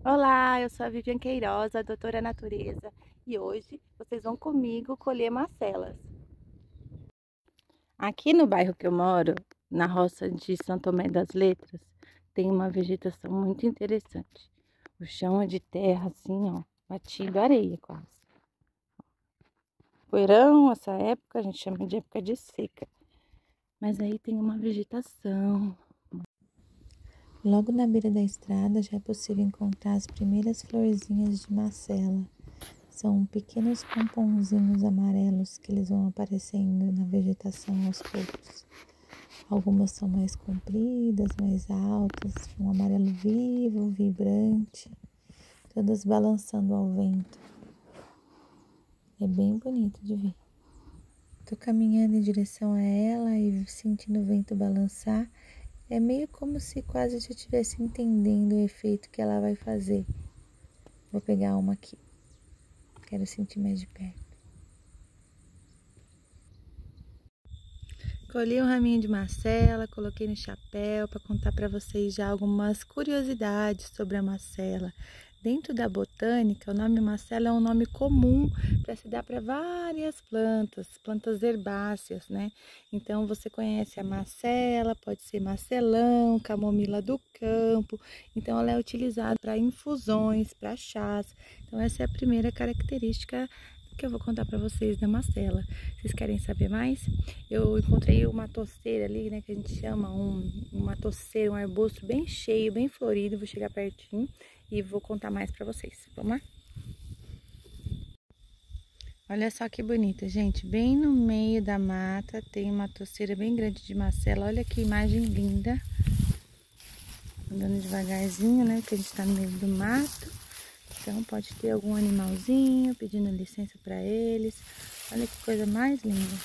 Olá, eu sou a Vivian Queiroz, a doutora Natureza, e hoje vocês vão comigo colher macelas. Aqui no bairro que eu moro, na roça de São Tomé das Letras, tem uma vegetação muito interessante. O chão é de terra, assim, ó, batido areia quase. Verão, essa época, a gente chama de época de seca. Mas aí tem uma vegetação. Logo na beira da estrada já é possível encontrar as primeiras florzinhas de macela. São pequenos pomponzinhos amarelos que eles vão aparecendo na vegetação aos poucos. Algumas são mais compridas, mais altas, um amarelo vivo, vibrante, todas balançando ao vento. É bem bonito de ver. Tô caminhando em direção a ela e sentindo o vento balançar. É meio como se quase já estivesse entendendo o efeito que ela vai fazer. Vou pegar uma aqui. Quero sentir mais de perto. Colhi um raminho de macela, coloquei no chapéu para contar para vocês já algumas curiosidades sobre a macela. Dentro da botânica, o nome macela é um nome comum para se dar para várias plantas herbáceas, né? Então você conhece a macela, pode ser macelão, camomila do campo. Então ela é utilizada para infusões, para chás. Então essa é a primeira característica que eu vou contar para vocês da macela. Vocês querem saber mais? Eu encontrei uma toceira ali, né, que a gente chama uma toceira, um arbusto bem cheio, bem florido. Vou chegar pertinho e vou contar mais para vocês. Vamos lá? Olha só que bonita, gente. Bem no meio da mata tem uma toceira bem grande de macela. Olha que imagem linda. Andando devagarzinho, né, porque a gente tá no meio do mato. Então pode ter algum animalzinho pedindo licença para eles. Olha que coisa mais linda.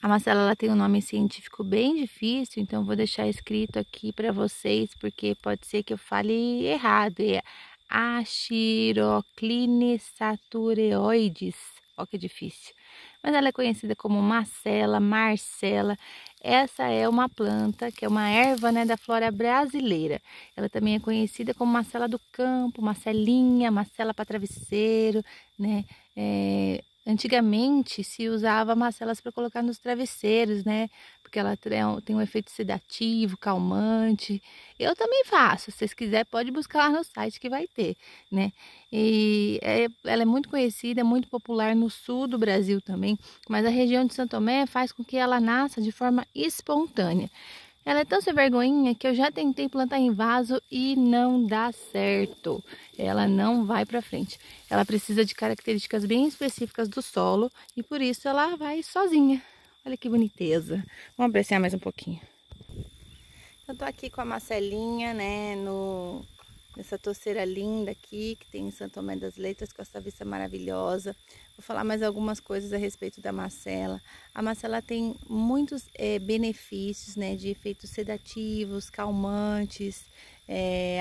A macela ela tem um nome científico bem difícil, então vou deixar escrito aqui para vocês, porque pode ser que eu fale errado. É Achirocline satureoides. Olha que difícil. Mas ela é conhecida como macela, marcela. Essa é uma planta, que é uma erva, né, da flora brasileira. Ela também é conhecida como macela do campo, macelinha, macela para travesseiro, né? Antigamente se usava macelas para colocar nos travesseiros, né? Porque ela tem um efeito sedativo, calmante. Eu também faço. Se vocês quiserem, pode buscar lá no site que vai ter, né? Ela é muito conhecida, é muito popular no sul do Brasil também, mas a região de São Tomé faz com que ela nasça de forma espontânea. Ela é tão sem vergonhinha que eu já tentei plantar em vaso e não dá certo. Ela não vai para frente. Ela precisa de características bem específicas do solo e por isso ela vai sozinha. Olha que boniteza. Vamos apreciar mais um pouquinho. Eu tô aqui com a Marcelinha, né, nessa toceira linda aqui, que tem em São Tomé das Letras, com essa vista maravilhosa. Vou falar mais algumas coisas a respeito da macela. A macela tem muitos benefícios, né, de efeitos sedativos, calmantes,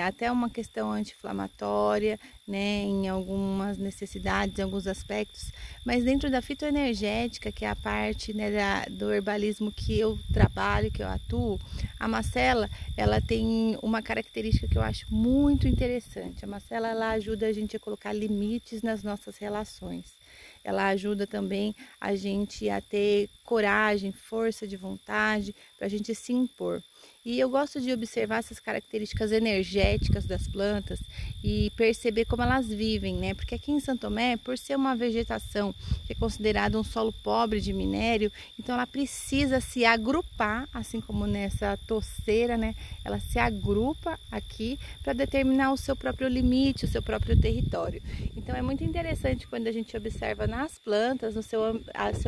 até uma questão anti-inflamatória, né, em algumas necessidades, em alguns aspectos. Mas dentro da fitoenergética, que é a parte, né, do herbalismo que eu trabalho, que eu atuo, a macela, ela tem uma característica que eu acho muito interessante. A macela, ela ajuda a gente a colocar limites nas nossas relações. Ela ajuda também a gente a ter coragem, força de vontade, para a gente se impor. E eu gosto de observar essas características energéticas das plantas e perceber como elas vivem, né? Porque aqui em São Tomé, por ser uma vegetação que é considerada um solo pobre de minério, então ela precisa se agrupar, assim como nessa toceira, né? Ela se agrupa aqui para determinar o seu próprio limite, o seu próprio território. Então é muito interessante quando a gente observa nas plantas, no seu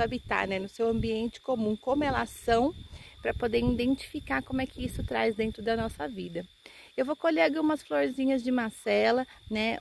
habitat, né? No seu ambiente comum, como elas são, para poder identificar como é que isso traz dentro da nossa vida. Eu vou colher algumas florzinhas de macela, né?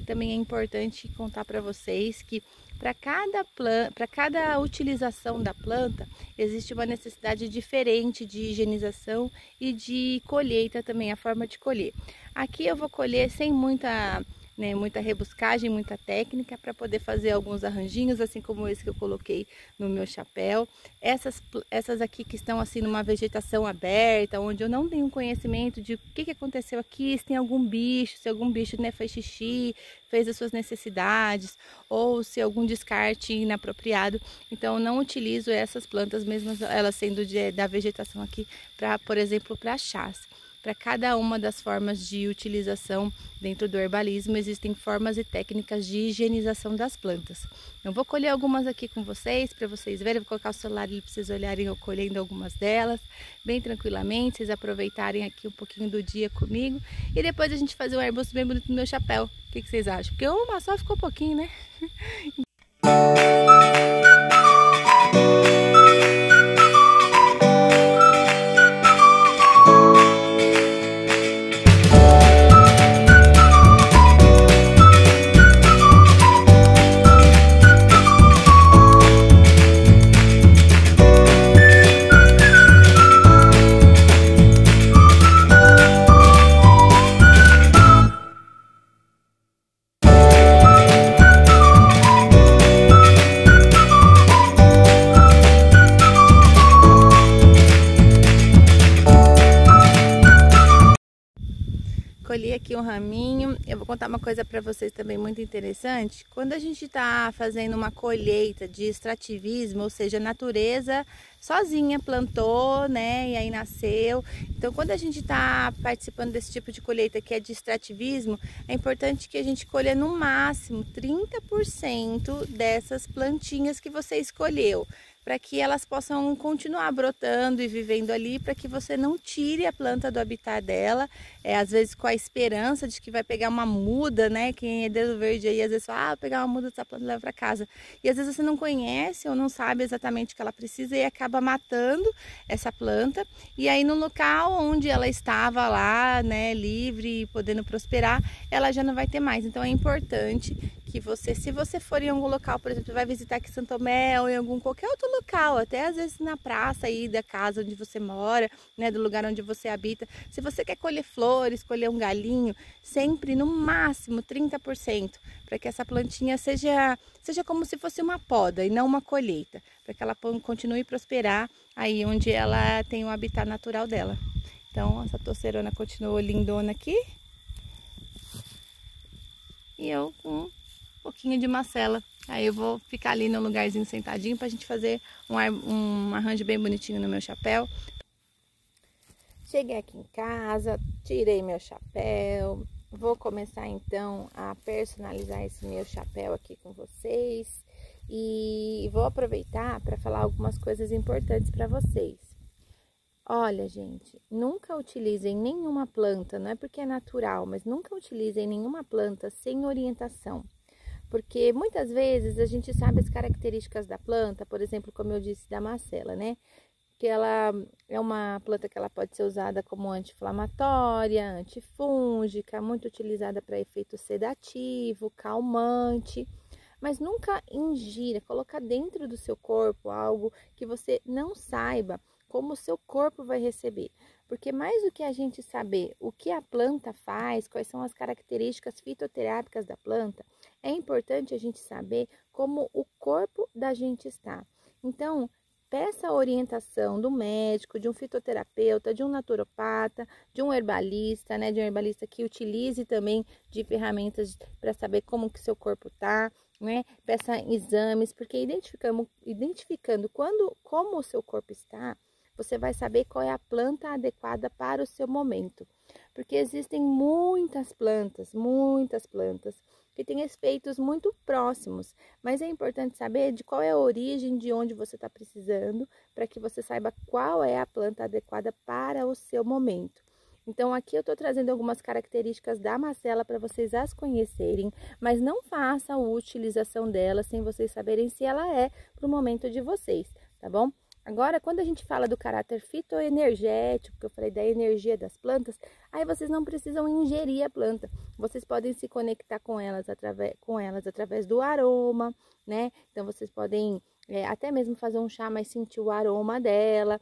Também é importante contar para vocês que para cada utilização da planta, existe uma necessidade diferente de higienização e de colheita também, a forma de colher. Aqui eu vou colher sem muita né? Muita rebuscagem, muita técnica para poder fazer alguns arranjinhos, assim como esse que eu coloquei no meu chapéu. Essas aqui que estão assim numa vegetação aberta, onde eu não tenho conhecimento de o que aconteceu aqui, se tem algum bicho, se algum bicho, né, fez xixi, fez as suas necessidades, ou se algum descarte inapropriado. Então eu não utilizo essas plantas, mesmo elas sendo da vegetação aqui, para, por exemplo, para chás. Para cada uma das formas de utilização dentro do herbalismo, existem formas e técnicas de higienização das plantas. Eu vou colher algumas aqui com vocês, para vocês verem. Vou colocar o celular ali para vocês olharem eu colhendo algumas delas, bem tranquilamente, vocês aproveitarem aqui um pouquinho do dia comigo. E depois a gente fazer um arbusto bem bonito no meu chapéu. O que vocês acham? Porque uma só ficou pouquinho, né? Colhi aqui um raminho. Eu vou contar uma coisa para vocês também muito interessante. Quando a gente está fazendo uma colheita de extrativismo, ou seja, a natureza sozinha plantou, né, e aí nasceu. Então, quando a gente está participando desse tipo de colheita que é de extrativismo, é importante que a gente colha no máximo 30% dessas plantinhas que você escolheu, para que elas possam continuar brotando e vivendo ali, para que você não tire a planta do habitat dela, às vezes com a esperança de que vai pegar uma muda, né? Quem é dedo verde aí, às vezes fala, vou pegar uma muda dessa planta e levar para casa. E às vezes você não conhece ou não sabe exatamente o que ela precisa e acaba matando essa planta. E aí no local onde ela estava lá, né, livre e podendo prosperar, ela já não vai ter mais. Então é importante que você, se você for em algum local, por exemplo, vai visitar aqui Santo Tomé ou em qualquer outro local, até às vezes na praça aí da casa onde você mora, né, do lugar onde você habita, se você quer colher flores, colher um galinho, sempre no máximo 30%, para que essa plantinha seja como se fosse uma poda e não uma colheita, para que ela continue a prosperar aí onde ela tem o habitat natural dela. Então essa torcerona continuou lindona aqui. E eu com um pouquinho de macela. Aí eu vou ficar ali no lugarzinho sentadinho pra gente fazer um arranjo bem bonitinho no meu chapéu. Cheguei aqui em casa, tirei meu chapéu. Vou começar então a personalizar esse meu chapéu aqui com vocês. E vou aproveitar para falar algumas coisas importantes para vocês. Olha, gente, nunca utilizem nenhuma planta, não é porque é natural, mas nunca utilizem nenhuma planta sem orientação. Porque muitas vezes a gente sabe as características da planta, por exemplo, como eu disse da macela, né? Que ela é uma planta que ela pode ser usada como anti-inflamatória, antifúngica, muito utilizada para efeito sedativo, calmante. Mas nunca ingira, colocar dentro do seu corpo algo que você não saiba como o seu corpo vai receber. Porque mais do que a gente saber o que a planta faz, quais são as características fitoterápicas da planta, é importante a gente saber como o corpo da gente está. Então, peça a orientação do médico, de um fitoterapeuta, de um naturopata, de um herbalista, né? De um herbalista que utilize também de ferramentas para saber como que seu corpo está, né? Peça exames, porque identificando como o seu corpo está, você vai saber qual é a planta adequada para o seu momento. Porque existem muitas plantas que têm efeitos muito próximos, mas é importante saber de qual é a origem, de onde você está precisando, para que você saiba qual é a planta adequada para o seu momento. Então aqui eu estou trazendo algumas características da macela para vocês as conhecerem, mas não façam a utilização dela sem vocês saberem se ela é para o momento de vocês, tá bom? Agora, quando a gente fala do caráter fitoenergético, que eu falei da energia das plantas, aí vocês não precisam ingerir a planta. Vocês podem se conectar com elas através do aroma, né? Então, vocês podem até mesmo fazer um chá, mas sentir o aroma dela,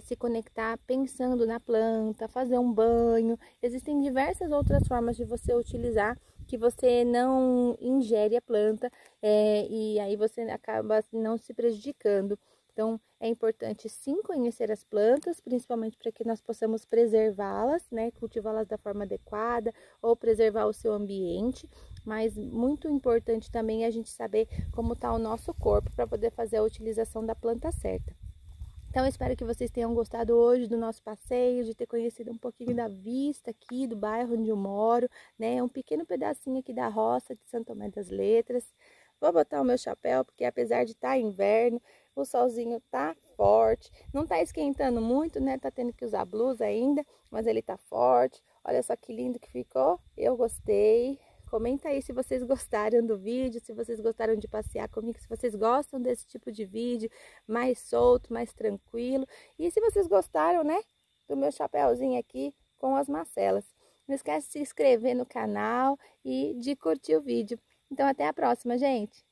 se conectar pensando na planta, fazer um banho. Existem diversas outras formas de você utilizar que você não ingere a planta e aí você acaba não se prejudicando. Então, é importante sim conhecer as plantas, principalmente para que nós possamos preservá-las, né? Cultivá-las da forma adequada ou preservar o seu ambiente. Mas muito importante também é a gente saber como está o nosso corpo para poder fazer a utilização da planta certa. Então, eu espero que vocês tenham gostado hoje do nosso passeio, de ter conhecido um pouquinho da vista aqui do bairro onde eu moro, né? Um pequeno pedacinho aqui da roça de Santo Tomé das Letras. Vou botar o meu chapéu, porque apesar de estar inverno, o solzinho tá forte. Não tá esquentando muito, né? Tá tendo que usar blusa ainda, mas ele tá forte. Olha só que lindo que ficou. Eu gostei. Comenta aí se vocês gostaram do vídeo, se vocês gostaram de passear comigo, se vocês gostam desse tipo de vídeo mais solto, mais tranquilo. E se vocês gostaram, né, do meu chapéuzinho aqui com as macelas. Não esquece de se inscrever no canal e de curtir o vídeo. Então, até a próxima, gente!